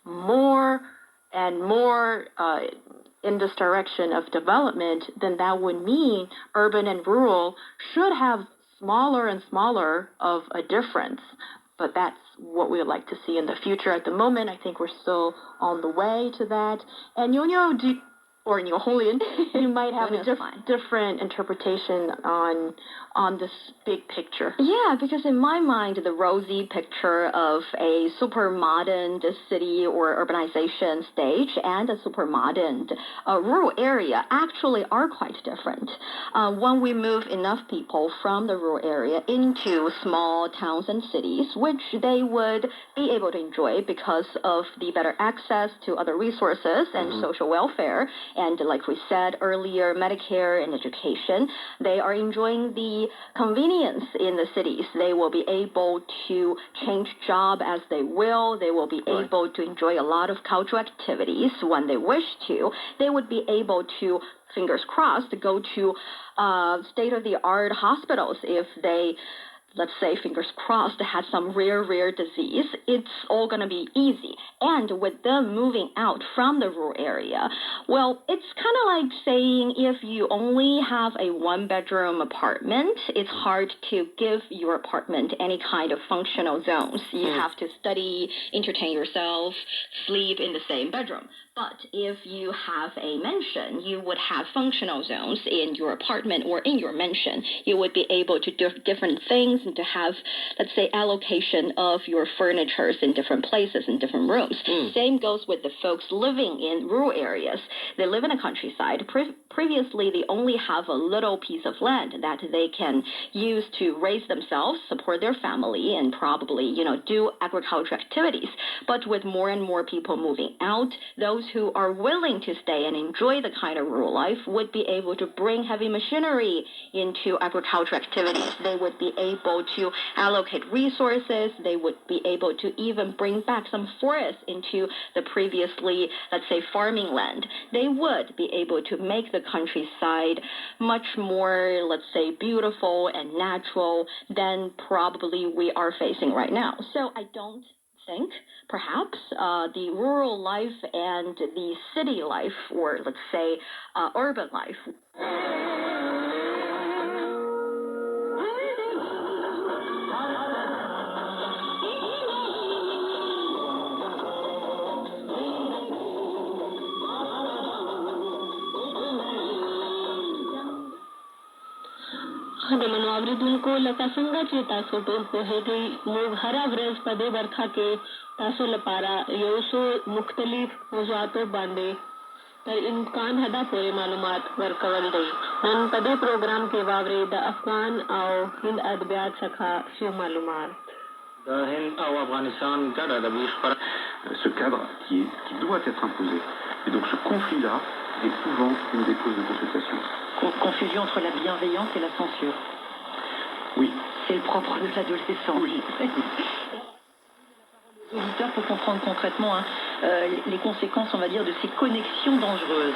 more and more in this direction of development, then that would mean urban and rural should have smaller and smaller of a difference. But that's what we would like to see in the future. At the moment, I think we're still on the way to that. And or Holian, you might have a different interpretation on this big picture. Yeah, because in my mind, the rosy picture of a super modern city or urbanization stage and a super modern rural area actually are quite different. When we move enough people from the rural area into small towns and cities, which they would be able to enjoy because of the better access to other resources and social welfare, and like we said earlier, Medicare and education, they are enjoying the convenience in the cities. They will be able to change job as they will. They will be able to enjoy a lot of cultural activities when they wish to. They would be able to, fingers crossed, go to state-of-the-art hospitals if they, let's say, fingers crossed, had some rare disease. It's all going to be easy. And with them moving out from the rural area, well, it's kind of like saying if you only have a one-bedroom apartment, it's hard to give your apartment any kind of functional zones. You have to study, entertain yourself, sleep in the same bedroom. But if you have a mansion, you would have functional zones in your apartment or in your mansion. You would be able to do different things and to have, let's say, allocation of your furnitures in different places, in different rooms. Same goes with the folks living in rural areas. They live in a countryside. Previously, they only have a little piece of land that they can use to raise themselves, support their family, and probably, do agricultural activities. But with more and more people moving out, those who are willing to stay and enjoy the kind of rural life would be able to bring heavy machinery into agricultural activities. They would be able to allocate resources. They would be able to even bring back some forests into the previously, let's say, farming land. They would be able to make the countryside much more, let's say, beautiful and natural than probably we are facing right now. So I don't think perhaps the rural life and the city life, or let's say urban life, खदमन आवृदुन को लता संगा चे तासो toll को हेदी मोग हरा व्रज पदे बरखा के तासो लपारा योसो मुख्तलिफ मौजुआतों बांधे तर इम्कान हदा पूरे मालूमात वर्कवल दे नन पदे प्रोग्राम के वावरे द अफगान और हिंद अदबियात सखा शो मालूमात ce cadre qui doit être imposé. Et donc ce conflit-là est souvent une des causes de contestation. Confusion entre la bienveillance et la censure. Oui. C'est le propre de l'adolescence. Oui. Les auditeurs pour comprendre concrètement les conséquences, on va dire, de ces connexions dangereuses.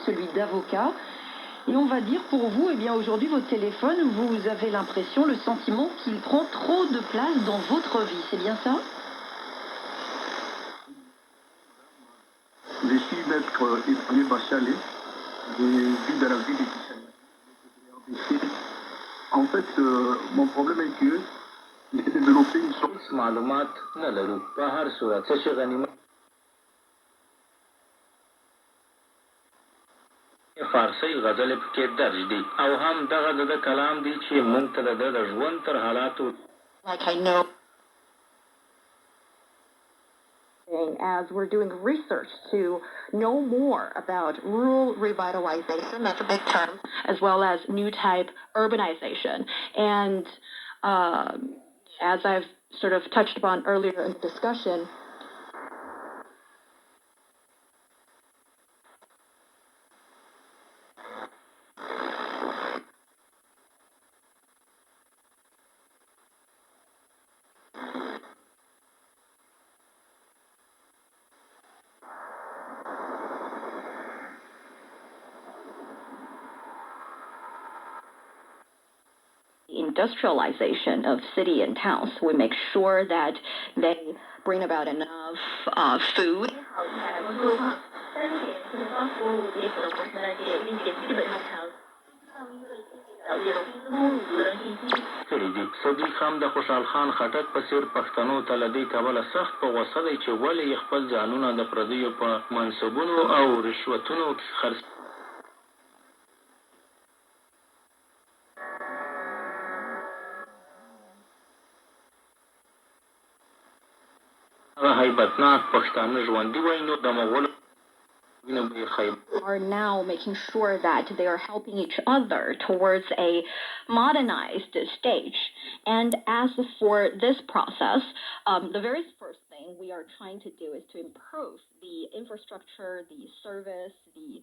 Celui d'avocat. Et on va dire pour vous, eh bien aujourd'hui votre téléphone, vous avez l'impression, le sentiment qu'il prend trop de place dans votre vie, c'est bien ça? Je suis maître Ibrahim Bachalé, je vis dans la ville de Kishana. En fait, mon problème est que j'ai développé une sorte فارسی غزل پکې درج دي او هم دغه د کلام دی چې مونږ ته د ژوند تر حالاتو like I know as we're doing research to know more about rural revitalization, that's a big term, as well as new type urbanization. And as I've sort of touched upon earlier in the discussion, industrialization of city and towns. We make sure that they bring about enough food. کړي دي. صدیق هم د خوشحال خان خټک په څېر پښتنو ته له دې کبله سخت په غوسه دی چې ولې یې خپل ځانونه د پردیو په منصبونو او رشوتونو کې خرڅ هغه هیبتناک پښتانه ژوندي وای نو د مغولو are now making sure that they are helping each other towards a modernized stage. And as for this process, the very first thing we are trying to do is to improve the infrastructure, the service, the